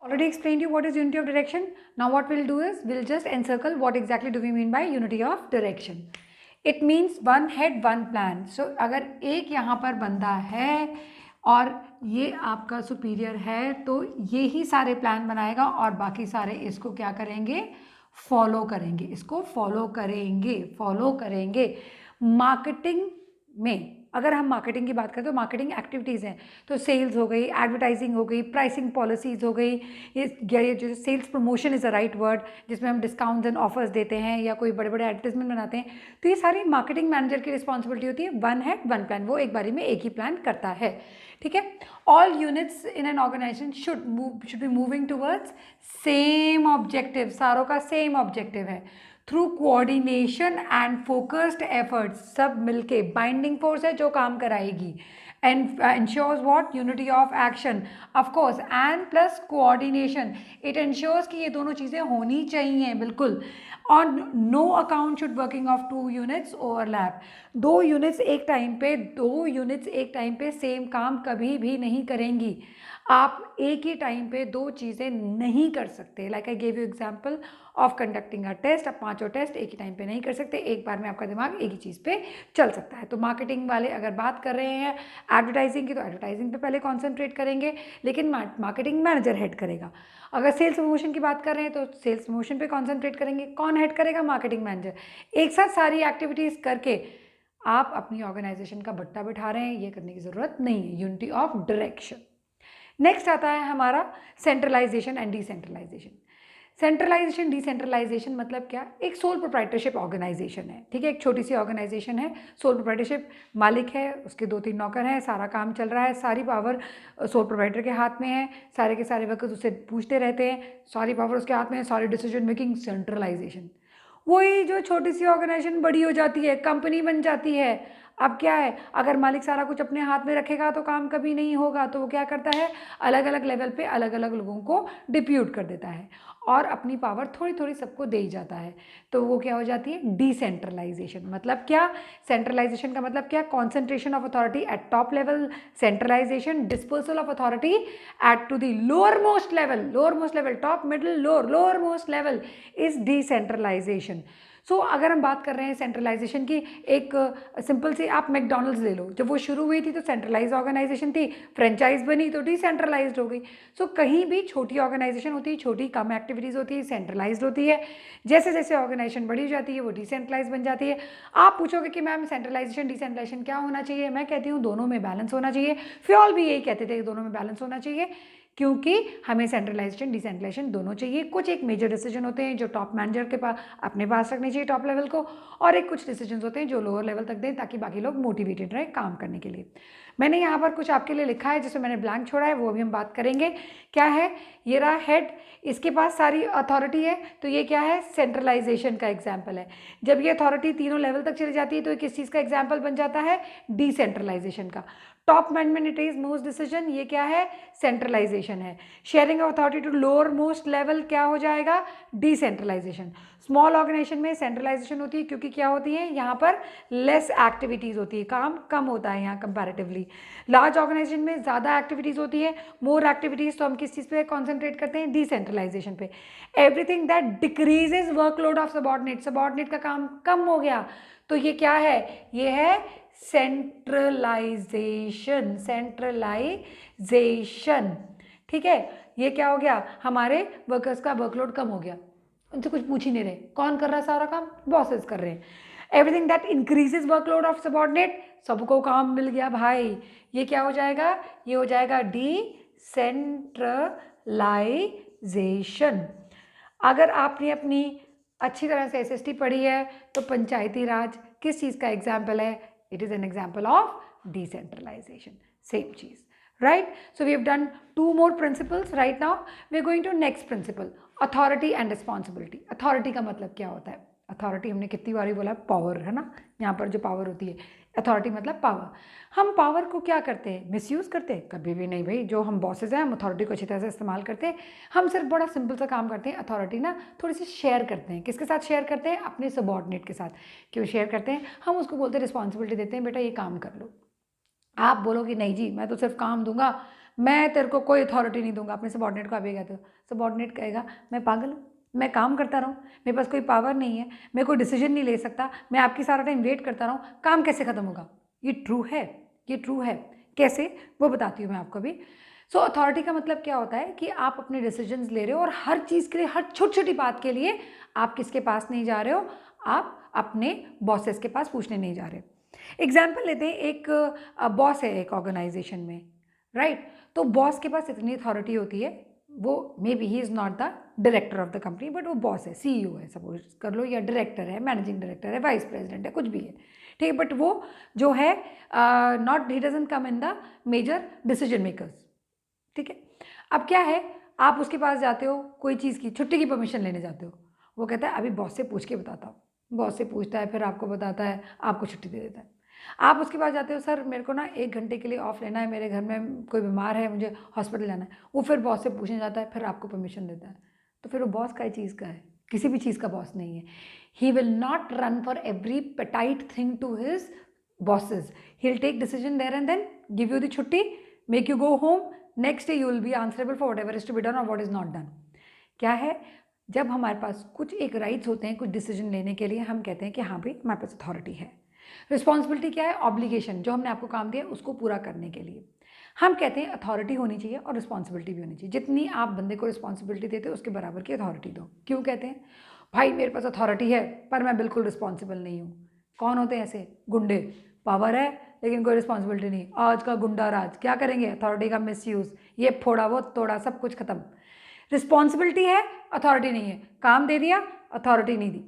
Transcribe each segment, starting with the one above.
Already explained you what is unity of direction. Now what we'll do is we'll just encircle what exactly do we mean by unity of direction. It means one head one plan. So अगर एक यहाँ पर बंदा है और ये आपका superior है तो ये ही सारे प्लान बनाएगा और बाकी सारे इसको क्या करेंगे, फॉलो करेंगे, इसको फॉलो करेंगे। मार्केटिंग में अगर हम मार्केटिंग की बात करें तो मार्केटिंग एक्टिविटीज़ हैं, तो सेल्स हो गई, एडवर्टाइजिंग हो गई, प्राइसिंग पॉलिसीज़ हो गई, ये जो sales promotion is a right word, जिसमें हम डिस्काउंट्स एंड ऑफर्स देते हैं या कोई बड़े बड़े एडवर्टाइजमेंट बनाते हैं, तो ये सारी मार्केटिंग मैनेजर की रिस्पॉन्सिबिलिटी होती है। वन हेड वन प्लान, वो एक बारी में एक ही प्लान करता है, ठीक है। All units in an organization should be moving towards same objective, सारों का सेम ऑब्जेक्टिव है। Through coordination and focused efforts, सब मिलके बाइंडिंग फोर्स है जो काम कराएगी, and ensures what, unity of action, of course, and plus coordination, it ensures कि ये दोनों चीज़ें होनी चाहिए बिल्कुल। और no account should working of two units overlap, दो यूनिट्स एक टाइम पे सेम काम कभी भी नहीं करेंगी। आप एक ही टाइम पे दो चीज़ें नहीं कर सकते। Like I gave you example of conducting a test, आप पांचों टेस्ट एक ही टाइम पे नहीं कर सकते, एक बार में आपका दिमाग एक ही चीज़ पे चल सकता है। तो मार्केटिंग वाले अगर बात कर रहे हैं एडवर्टाइजिंग की, तो एडवर्टाइजिंग पे पहले कॉन्सेंट्रेट करेंगे, लेकिन मार्केटिंग मैनेजर हेड करेगा। अगर सेल्स प्रमोशन की बात कर रहे हैं तो सेल्स प्रमोशन पे कॉन्सेंट्रेट करेंगे, कौन हेड करेगा, मार्केटिंग मैनेजर। एक साथ सारी एक्टिविटीज़ करके आप अपनी ऑर्गेनाइजेशन का बट्टा बिठा रहे हैं, ये करने की ज़रूरत नहीं है। Unity of direction. नेक्स्ट आता है हमारा centralization and decentralization. Centralization decentralization मतलब क्या, एक सोल प्रोप्राइटरशिप ऑर्गेनाइजेशन है, ठीक है, एक छोटी सी ऑर्गेनाइजेशन है, सोल प्रोप्राइटरशिप, मालिक है, उसके 2-3 नौकर हैं, सारा काम चल रहा है, सारी पावर सोल प्रोप्राइटर के हाथ में है, सारे के सारे वर्कर्स उससे पूछते रहते हैं, सारी पावर उसके हाथ में है, सारी डिसीजन मेकिंग। सेंट्रलाइजेशन वही जो छोटी सी ऑर्गेनाइजेशन बड़ी हो जाती है, कंपनी बन जाती है। अब क्या है, अगर मालिक सारा कुछ अपने हाथ में रखेगा तो काम कभी नहीं होगा, तो वो क्या करता है, अलग अलग लेवल पे अलग अलग लोगों को डिप्यूट कर देता है और अपनी पावर थोड़ी थोड़ी सबको दे ही जाता है। तो वो क्या हो जाती है, डिसेंट्रलाइजेशन। मतलब क्या, सेंट्रलाइजेशन का मतलब क्या, concentration of authority at top level, centralisation dispersal of authority at to the lower most level, top middle lower most level is decentralisation. So अगर हम बात कर रहे हैं सेंट्रलाइजेशन की, एक सिंपल सी आप मैकडॉनल्ड्स ले लो, जब वो शुरू हुई थी तो सेंट्रलाइज ऑर्गेनाइजेशन थी, फ्रेंचाइज बनी तो डिसेंट्रलाइज्ड हो गई। सो कहीं भी छोटी ऑर्गेनाइजेशन होती है, छोटी कम एक्टिविटीज़ होती है, सेंट्रलाइज्ड होती है, जैसे जैसे ऑर्गेनाइजेशन बड़ी हो जाती है वो डिसेंट्रलाइज बन जाती है। आप पूछोगे कि मैम सेंट्रलाइजेशन डिसेंट्रलाइजेशन क्या होना चाहिए, मैं कहती हूँ दोनों में बैलेंस होना चाहिए। फ्योल भी यही कहते थे कि दोनों में बैलेंस होना चाहिए, क्योंकि हमें सेंट्रलाइजेशन डिसेंट्रलाइजेशन दोनों चाहिए। कुछ एक मेजर डिसीजन होते हैं जो टॉप मैनेजर के पास अपने पास रखने चाहिए, टॉप लेवल को, और एक कुछ डिसीजन होते हैं जो लोअर लेवल तक दें ताकि बाकी लोग मोटिवेटेड रहे काम करने के लिए। मैंने यहाँ पर कुछ आपके लिए लिखा है जिसमें मैंने ब्लैंक छोड़ा है, वो अभी हम बात करेंगे। क्या है, ये रहा हेड, इसके पास सारी अथॉरिटी है, तो ये क्या है, सेंट्रलाइजेशन का एग्जाम्पल है। जब ये अथॉरिटी तीनों लेवल तक चली जाती है तो ये किस चीज़ का एग्जाम्पल बन जाता है, डिसेंट्रलाइजेशन का। Top management it is most decision, ये क्या है, सेंट्रलाइजेशन है। Sharing of authority to lower most level क्या हो जाएगा, डिसेंट्रलाइजेशन। स्मॉल ऑर्गेनाइजेशन में सेंट्रलाइजेशन होती है क्योंकि क्या होती है, यहाँ पर लेस एक्टिविटीज़ होती है, काम कम होता है यहाँ कंपैरेटिवली। लार्ज ऑर्गेनाइजेशन में ज़्यादा एक्टिविटीज़ होती है, मोर एक्टिविटीज़, तो हम किस चीज़ पे कॉन्सेंट्रेट करते हैं, डिसेंट्रलाइजेशन पे। Everything that decreases workload of subordinate का काम कम हो गया, तो ये क्या है, ये है सेंट्रलाइजेशन, ठीक है। ये क्या हो गया, हमारे वर्कर्स का वर्कलोड कम हो गया, उनसे कुछ पूछ ही नहीं रहे, कौन कर रहा है सारा काम, बॉसेस कर रहे हैं। Everything that increases workload of subordinate, सबको काम मिल गया भाई, ये क्या हो जाएगा, ये हो जाएगा डिसेंट्रलाइजेशन। अगर आपने अपनी अच्छी तरह से एसएसटी पढ़ी है तो पंचायती राज किस चीज़ का एग्जाम्पल है, it is an example of decentralization, same चीज़, right? So we have done 2 more principles. Right now we are going to next principle, authority and responsibility. Authority का मतलब क्या होता है, अथॉरिटी हमने कितनी बारी बोला, पावर है ना, यहाँ पर जो पावर होती है, अथॉरिटी मतलब पावर। हम पावर को क्या करते हैं, मिसयूज़ करते हैं, कभी भी नहीं भाई। जो हम बॉसेज हैं हम अथॉरिटी को अच्छी तरह से इस्तेमाल करते हैं। हम सिर्फ बड़ा सिंपल सा काम करते हैं, अथॉरिटी ना थोड़ी सी शेयर करते हैं, किसके साथ शेयर करते हैं, अपने सबॉर्डिनेट के साथ। क्यों शेयर करते हैं, हम उसको बोलते हैं रिस्पॉन्सिबिलिटी देते हैं, बेटा ये काम कर लो, आप बोलो कि नहीं जी मैं तो सिर्फ काम दूंगा, मैं तेरे को कोई अथॉरिटी नहीं दूंगा, अपने सबॉर्डिनेट को आप ये कहते हो, सबॉर्डिनेट कहेगा मैं पागल हूँ, मैं काम करता रहूँ, मेरे पास कोई पावर नहीं है, मैं कोई डिसीजन नहीं ले सकता, मैं आपकी सारा टाइम वेट करता रहूँ, काम कैसे खत्म होगा? ये ट्रू है, ये ट्रू है। कैसे, वो बताती हूँ मैं आपको भी। सो अथॉरिटी का मतलब क्या होता है कि आप अपने डिसीजंस ले रहे हो और हर चीज़ के लिए, हर छोटी छोटी बात के लिए आप किसके पास नहीं जा रहे हो, आप अपने बॉसेस के पास पूछने नहीं जा रहे। एग्जाम्पल लेते हैं, एक बॉस है एक ऑर्गेनाइजेशन में, राइट? तो बॉस के पास इतनी अथॉरिटी होती है, वो may be he is not the director of the company, but वो बॉस है, सीईओ है सपोज कर लो, या डायरेक्टर है, मैनेजिंग डायरेक्टर है, वाइस प्रेसिडेंट है, कुछ भी है, ठीक है, बट वो जो है not, he doesn't come in the major decision makers, ठीक है। अब क्या है, आप उसके पास जाते हो कोई चीज़ की छुट्टी की परमिशन लेने जाते हो, वो कहता है अभी बॉस से पूछ के बताता हूँ, बॉस से पूछता है, फिर आपको बताता है, आपको छुट्टी दे देता है। आप उसके पास जाते हो, सर मेरे को ना 1 घंटे के लिए ऑफ लेना है, मेरे घर में कोई बीमार है, मुझे हॉस्पिटल जाना है, वो फिर बॉस से पूछने जाता है, फिर आपको परमिशन देता है। तो फिर वो बॉस का चीज़ का है, किसी भी चीज़ का बॉस नहीं है। He will not run for every petite thing to his bosses, he will take decision there and then give you the छुट्टी, make you go home, next day you will be answerable for whatever is to be done और what is not done. क्या है, जब हमारे पास कुछ एक rights होते हैं कुछ डिसीजन लेने के लिए, हम कहते हैं कि हाँ भाई हमारे पास अथॉरिटी है। रिस्पॉन्सिबिलिटी क्या है, ऑब्लिगेशन, जो हमने आपको काम दिया उसको पूरा करने के लिए हम कहते हैं अथॉरिटी होनी चाहिए और रिस्पॉन्सिबिलिटी भी होनी चाहिए। जितनी आप बंदे को रिस्पॉन्सिबिलिटी देते हो उसके बराबर की अथॉरिटी दो। क्यों कहते हैं, भाई मेरे पास अथॉरिटी है पर मैं बिल्कुल रिस्पॉन्सिबल नहीं हूँ। कौन होते हैं ऐसे? गुंडे, पावर है लेकिन कोई रिस्पॉन्सिबिलिटी नहीं, आज का गुंडा राज, क्या करेंगे, अथॉरिटी का मिसयूज़, ये फोड़ा वो तोड़ा, सब कुछ खत्म। रिस्पॉन्सिबिलिटी है, अथॉरिटी नहीं है, काम दे दिया, अथॉरिटी नहीं दी।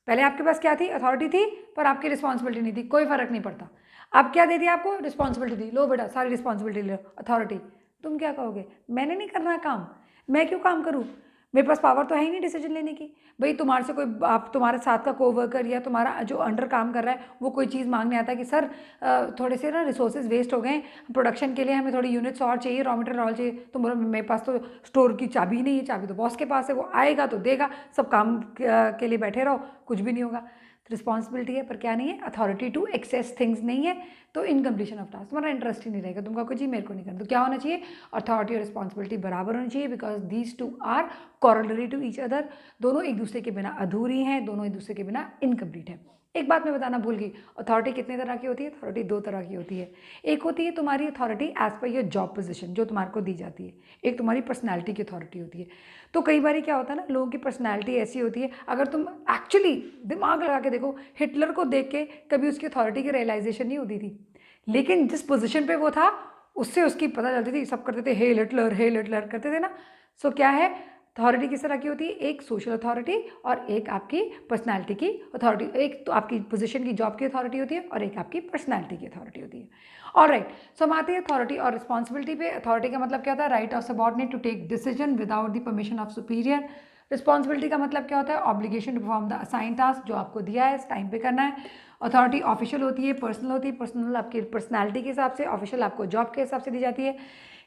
पहले आपके पास क्या थी, अथॉरिटी थी पर आपकी रिस्पॉन्सिबिलिटी नहीं थी, कोई फर्क नहीं पड़ता। अब क्या दे दिया आपको, रिस्पॉन्सिबिलिटी दी, लो बेटा सारी रिस्पॉन्सिबिलिटी लो, अथॉरिटी। तुम क्या कहोगे, मैंने नहीं करना काम, मैं क्यों काम करूँ, मेरे पास पावर तो है ही नहीं डिसीजन लेने की। भाई तुम्हारे से कोई, आप तुम्हारे साथ का कोवर्कर या तुम्हारा जो अंडर काम कर रहा है वो कोई चीज़ मांगने आता है कि सर थोड़े से ना रिसोर्सेज वेस्ट हो गए प्रोडक्शन के लिए, हमें थोड़ी यूनिट्स और चाहिए, रॉ मटेरियल और चाहिए, तो बोलो मेरे पास तो स्टोर की चाबी नहीं है, चाबी तो बॉस के पास है, वो आएगा तो देगा, सब काम के लिए बैठे रहो, कुछ भी नहीं होगा। रिस्पॉन्सिबिलिटी है पर क्या नहीं है, अथॉरिटी टू एक्सेस थिंग्स नहीं है, तो इनकम्प्लीशन ऑफ टास्क, तुम्हारा इंटरेस्ट ही नहीं रहेगा, तुम कहोगे जी मेरे को नहीं करना। तो क्या होना चाहिए, अथॉरिटी और रिस्पॉन्सिबिलिटी बराबर होनी चाहिए, because these two are corollary to each other, दोनों एक दूसरे के बिना अधूरी हैं, दोनों एक दूसरे के बिना इनकम्प्लीट है। एक बात मैं बताना भूल गई, अथॉरिटी कितने तरह की होती है, अथॉरिटी 2 तरह की होती है। एक होती है तुम्हारी authority as per your job position, जो तुम्हारे को दी जाती है। एक तुम्हारी पर्सनैलिटी की अथॉरिटी होती है। तो कई बार क्या होता है ना, लोगों की पर्सनैलिटी ऐसी होती है, अगर तुम एक्चुअली दिमाग लगा के देखो, हिटलर को देख के कभी उसकी अथॉरिटी की रियलाइजेशन नहीं होती थी, लेकिन जिस पोजिशन पर वो था उससे उसकी पता चलती थी, सब करते थे हे हिटलर करते थे ना। सो क्या है, अथॉरिटी किस तरह की होती है, एक सोशल अथॉरिटी और एक आपकी पर्सनालिटी की अथॉरिटी। एक तो आपकी पोजीशन की जॉब की अथॉरिटी होती है और एक आपकी पर्सनालिटी की अथॉरिटी होती है। ऑलराइट, सो हम आते हैं अथॉरिटी और रिस्पॉन्सिबिलिटी पे। अथॉरिटी का मतलब क्या होता है, right of subordinate to take decision without the permission of superior. Responsibility का मतलब क्या होता है, obligation to perform the assign task, जो आपको दिया है टाइम पे करना है। अथॉरिटी ऑफिशियल होती है, पर्सनल होती है, पर्सनल आपकी पर्सनैलिटी के हिसाब से, ऑफिशियल आपको जॉब के हिसाब से दी जाती है।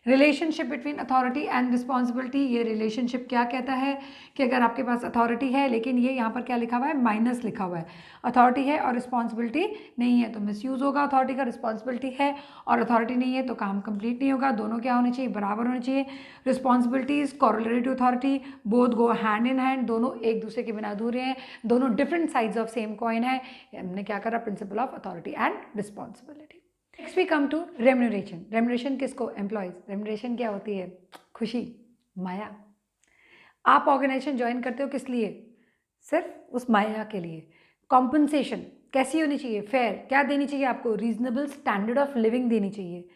Relationship between authority and responsibility, ये रिलेशनशिप क्या कहता है कि अगर आपके पास अथॉरिटी है, लेकिन ये यहाँ पर क्या लिखा हुआ है, माइनस लिखा हुआ है, अथॉरिटी है और रिस्पॉन्सिबिलिटी नहीं है तो मिसयूज़ होगा अथॉरिटी का। रिस्पॉन्सिबिलिटी है और अथॉरिटी नहीं है तो काम कंप्लीट नहीं होगा। दोनों क्या होने चाहिए, बराबर होने चाहिए। Responsibility is corollary to authority, both go hand in hand, दोनों एक दूसरे के बिना अधूरे हैं, दोनों different sides of same coin है। हमने क्या करा, principle of authority and responsibility. Next we come to remuneration. Remuneration किसको, एम्प्लॉयज। रेम्यूनरेशन क्या होती है, खुशी, माया। आप ऑर्गेनाइजेशन ज्वाइन करते हो किस लिए, सिर्फ उस माया के लिए। कॉम्पनसेशन कैसी होनी चाहिए, फेयर, क्या देनी चाहिए आपको, रीजनेबल स्टैंडर्ड ऑफ लिविंग देनी चाहिए।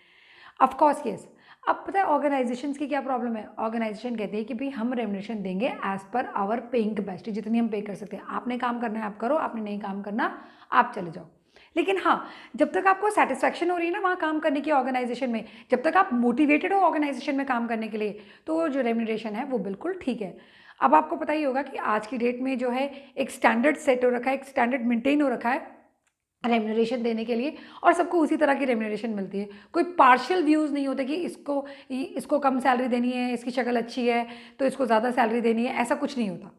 Of course yes. अब पता है ऑर्गेनाइजेशन की क्या प्रॉब्लम है, ऑर्गेनाइजेशन कहते हैं कि भाई हम रेम्यूनरेशन देंगे as per hour paying capacity, जितनी हम पे कर सकते हैं। आपने काम करना है आप करो, आपने नहीं काम करना आप चले जाओ। लेकिन हाँ, जब तक आपको सेटिस्फैक्शन हो रही है ना वहाँ काम करने की ऑर्गेनाइजेशन में, जब तक आप मोटिवेटेड हो ऑर्गेनाइजेशन में काम करने के लिए, तो जो रेम्यूनरेशन है वो बिल्कुल ठीक है। अब आपको पता ही होगा कि आज की डेट में जो है एक स्टैंडर्ड सेट हो रखा है, एक स्टैंडर्ड मेंटेन हो रखा है रेम्यूनरेशन देने के लिए, और सबको उसी तरह की रेम्यूनरेशन मिलती है। कोई पार्शियल व्यूज़ नहीं होते कि इसको कम सैलरी देनी है, इसकी शक्ल अच्छी है तो इसको ज़्यादा सैलरी देनी है, ऐसा कुछ नहीं होता।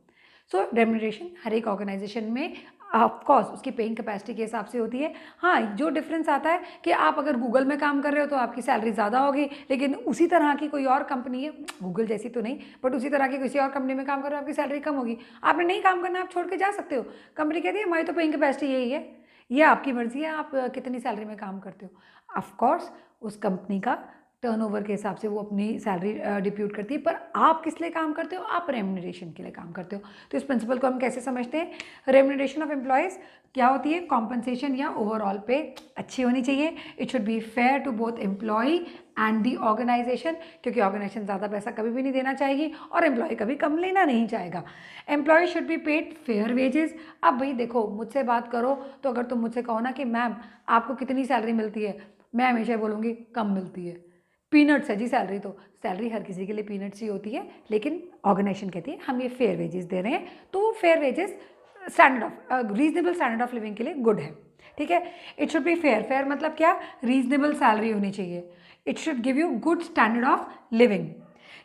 सो रेम्यूनरेशन हर एक ऑर्गेनाइजेशन में ऑफ कोर्स उसकी पेइंग कैपेसिटी के हिसाब से होती है। हाँ, जो डिफरेंस आता है कि आप अगर गूगल में काम कर रहे हो तो आपकी सैलरी ज़्यादा होगी, लेकिन उसी तरह की कोई और कंपनी है, गूगल जैसी तो नहीं बट उसी तरह की किसी और कंपनी में काम कर रहे हो, आपकी सैलरी कम होगी। आपने नहीं काम करना, आप छोड़ के जा सकते हो। कंपनी कहती है हमारी तो पेइंग कैपेसिटी यही है, ये आपकी मर्जी है आप कितनी सैलरी में काम करते हो। ऑफ कोर्स उस कंपनी का टर्नओवर के हिसाब से वो अपनी सैलरी डिप्यूट करती है, पर आप किस लिए काम करते हो? आप रेम्यूनरेशन के लिए काम करते हो। तो इस प्रिंसिपल को हम कैसे समझते हैं? रेम्यूनरेशन ऑफ एम्प्लॉयज़ क्या होती है? कॉम्पनसेशन या ओवरऑल पे अच्छी होनी चाहिए। It should be fair to both employee and the organization, क्योंकि ऑर्गेनाइजेशन ज़्यादा पैसा कभी भी नहीं देना चाहेगी और एम्प्लॉय कभी कम लेना नहीं चाहेगा। Employee should be paid fair wages. अब भाई देखो, मुझसे बात करो तो अगर तुम मुझसे कहो ना कि मैम आपको कितनी सैलरी मिलती है, मैं हमेशा बोलूँगी कम मिलती है, पीनट्स है जी सैलरी। तो सैलरी हर किसी के लिए पीनट्स ही होती है, लेकिन ऑर्गेनाइजेशन कहती है हम ये फेयर वेजेस दे रहे हैं, तो fair wages standard of reasonable standard of living के लिए गुड है। ठीक है, it should be fair. Fair मतलब क्या? रीजनेबल सैलरी होनी चाहिए। It should give you good standard of living.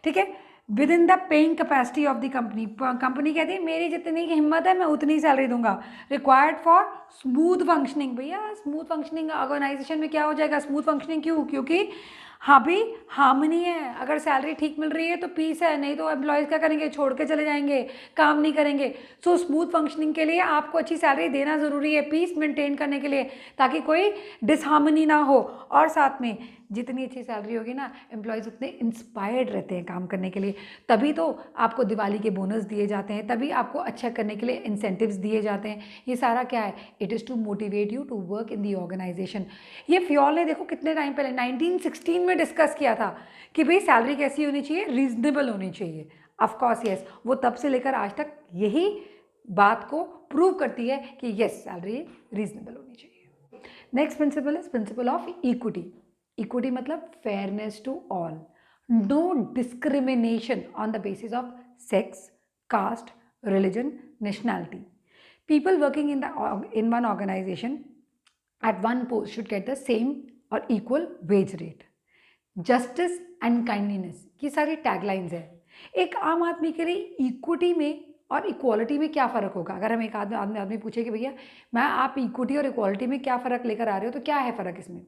ठीक है, with in the paying capacity of the company. Company कहती है मेरी जितनी की हिम्मत है मैं उतनी सैलरी दूंगा। Required for smooth functioning. भैया स्मूथ फंक्शनिंग ऑर्गेनाइजेशन में क्या हो जाएगा? स्मूथ फंक्शनिंग क्यों? क्योंकि हाँ भी हार्मनी है। अगर सैलरी ठीक मिल रही है तो पीस है, नहीं तो एम्प्लॉयज़ क्या करेंगे? छोड़ के चले जाएंगे, काम नहीं करेंगे। सो स्मूथ फंक्शनिंग के लिए आपको अच्छी सैलरी देना ज़रूरी है, पीस मेंटेन करने के लिए, ताकि कोई डिसहार्मनी ना हो। और साथ में जितनी अच्छी सैलरी होगी ना, एम्प्लॉयज़ उतने इंस्पायर्ड रहते हैं काम करने के लिए। तभी तो आपको दिवाली के बोनस दिए जाते हैं, तभी आपको अच्छा करने के लिए इंसेंटिव्स दिए जाते हैं। ये सारा क्या है? It is to motivate you to work in the organization. ये फ्योल ने देखो कितने टाइम पहले 1916 में डिस्कस किया था कि भाई सैलरी कैसी होनी चाहिए? रीजनेबल होनी चाहिए। ऑफकोर्स यस, वो तब से लेकर आज तक यही बात को प्रूव करती है कि यस सैलरी रीजनेबल होनी चाहिए। Next principle is principle of equity. Equity मतलब fairness to all, no discrimination on the basis of sex, caste, religion, nationality. People working in one organization at one post should get the same or equal wage rate. Justice and kindness ये सारी taglines है। एक आम आदमी के लिए equity में और इक्वालिटी में क्या फ़र्क होगा? अगर हम एक आदमी पूछे कि भैया मैं आप इक्विटी और इक्वालिटी में क्या फ़र्क लेकर आ रहे हो, तो क्या है फ़र्क इसमें?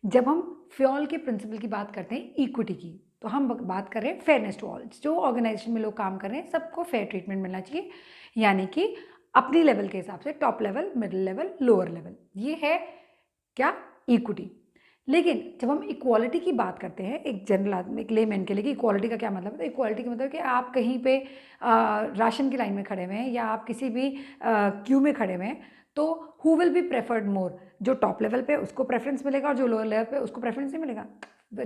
जब हम फ्योल के प्रिंसिपल की बात करते हैं इक्विटी की, तो हम बात कर रहे हैं फेयरनेस टू ऑल। जो ऑर्गेनाइजेशन में लोग काम कर रहे हैं सबको फेयर ट्रीटमेंट मिलना चाहिए, यानी कि अपनी लेवल के हिसाब से top level, middle level, lower level, ये है क्या? इक्विटी। लेकिन जब हम इक्वालिटी की बात करते हैं एक जनरल आदमी, एक लेमैन के लिए कि इक्वालिटी का क्या मतलब है, तो इक्वालिटी का मतलब कि आप कहीं पे राशन की लाइन में खड़े हुए हैं या आप किसी भी क्यू में खड़े हुए हैं, तो हु विल बी प्रेफर्ड मोर? जो टॉप लेवल पे उसको प्रेफरेंस मिलेगा और जो लोअर लेवल पे उसको प्रेफरेंस नहीं मिलेगा।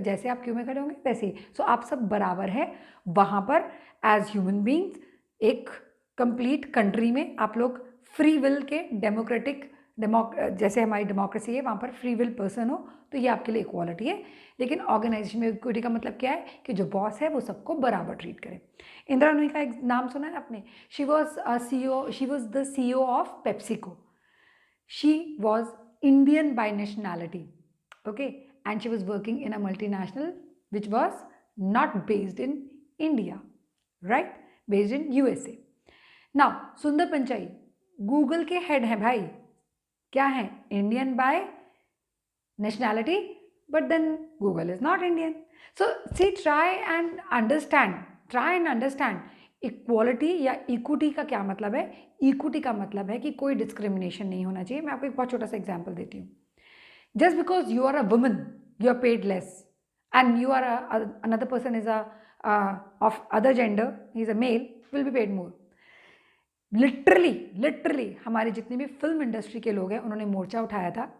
जैसे आप क्यू में खड़े होंगे वैसे ही। सो आप सब बराबर हैं वहाँ पर एज ह्यूमन बींग्स। एक कंप्लीट कंट्री में आप लोग फ्री विल के जैसे हमारी डेमोक्रेसी है वहाँ पर फ्री विल पर्सन हो, तो ये आपके लिए इक्वालिटी है। लेकिन ऑर्गेनाइजेशन में इक्विटी का मतलब क्या है? कि जो बॉस है वो सबको बराबर ट्रीट करे। इंदिरा गांधी का एक नाम सुना है आपने? She was the CEO of PepsiCo. She was Indian by nationality, okay, and she was working in a multinational which was not based in India, right, based in USA. Now सुंदर Pichai Google के head हैं भाई, क्या हैं? Indian by nationality, but then Google is not Indian. So see, try and understand equality या equity का क्या मतलब है। इक्विटी का मतलब है कि कोई डिस्क्रिमिनेशन नहीं होना चाहिए। मैं आपको एक बहुत छोटा सा एग्जांपल देती हूँ। Just because you are a woman you are paid less and you are another person is of other gender, he is a male, will be paid more. Literally हमारे जितने भी फिल्म इंडस्ट्री के लोग हैं उन्होंने मोर्चा उठाया था।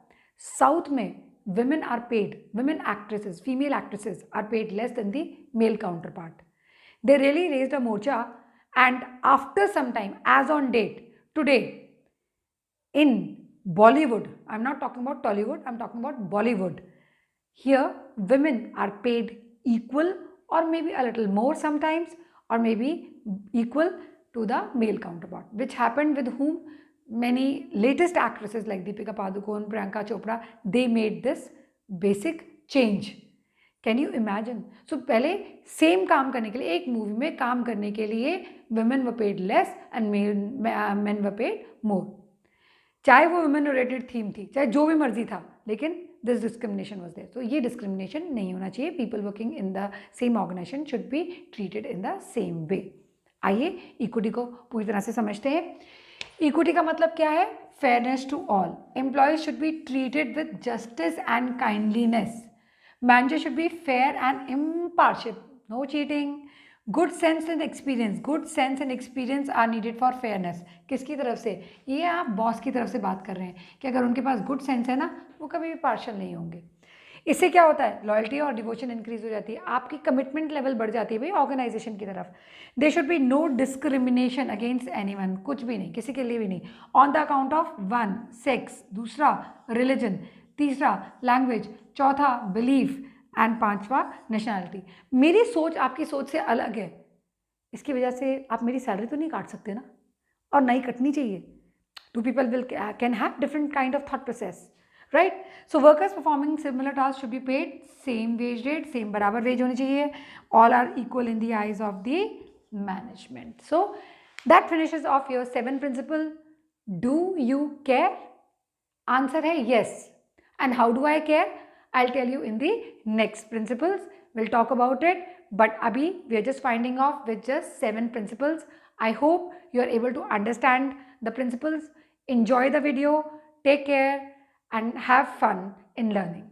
साउथ में women actresses, female actresses are paid less than the male counterpart. They really raised a morcha, and after some time, as on date, today, in Bollywood, I'm not talking about Tollywood, I'm talking about Bollywood. Here, women are paid equal or maybe a little more sometimes, or maybe equal to the male counterpart, which happened with whom? Many latest actresses like Deepika Padukone, Priyanka Chopra, they made this basic change. Can you imagine? So पहले same काम करने के लिए, एक movie में काम करने के लिए women were paid less and men were paid more. चाहे वो वुमेन रिलेटेड थीम थी, चाहे जो भी मर्जी था, लेकिन दिस डिस्क्रिमिनेशन वाज देयर। तो ये डिस्क्रिमिनेशन नहीं होना चाहिए। People working in the same organization should be treated in the same way. आइए इक्विटी को पूरी तरह से समझते हैं। इक्विटी का मतलब क्या है? Fairness to all. Employees should be treated with justice and kindliness. Manager should be fair and impartial, no cheating. Good sense and experience, good sense and experience are needed for fairness. किसकी तरफ से? ये आप boss की तरफ से बात कर रहे हैं कि अगर उनके पास गुड सेंस है ना, वो कभी भी पार्शियल नहीं होंगे। इससे क्या होता है? लॉयल्टी और डिवोशन इंक्रीज हो जाती है, आपकी कमिटमेंट लेवल बढ़ जाती है भाई ऑर्गेनाइजेशन की तरफ। They should be no discrimination against anyone, कुछ भी नहीं, किसी के लिए भी नहीं, on the account of one sex, दूसरा रिलीजन, तीसरा लैंग्वेज, चौथा बिलीफ एंड पांचवा नेशनैलिटी। मेरी सोच आपकी सोच से अलग है, इसकी वजह से आप मेरी सैलरी तो नहीं काट सकते ना, और नहीं कटनी चाहिए। Two people will can have different kind of thought process, right? So workers performing similar task should be paid same wage rate, same बराबर वेज होनी चाहिए। All are equal in the eyes of the management. So that finishes of your 7 principle. Do you care? Answer है yes. And how do I care? I'll tell you in the next principles. We'll talk about it. But abhi we are just finding off with just 7 principles. I hope you are able to understand the principles. Enjoy the video. Take care and have fun in learning.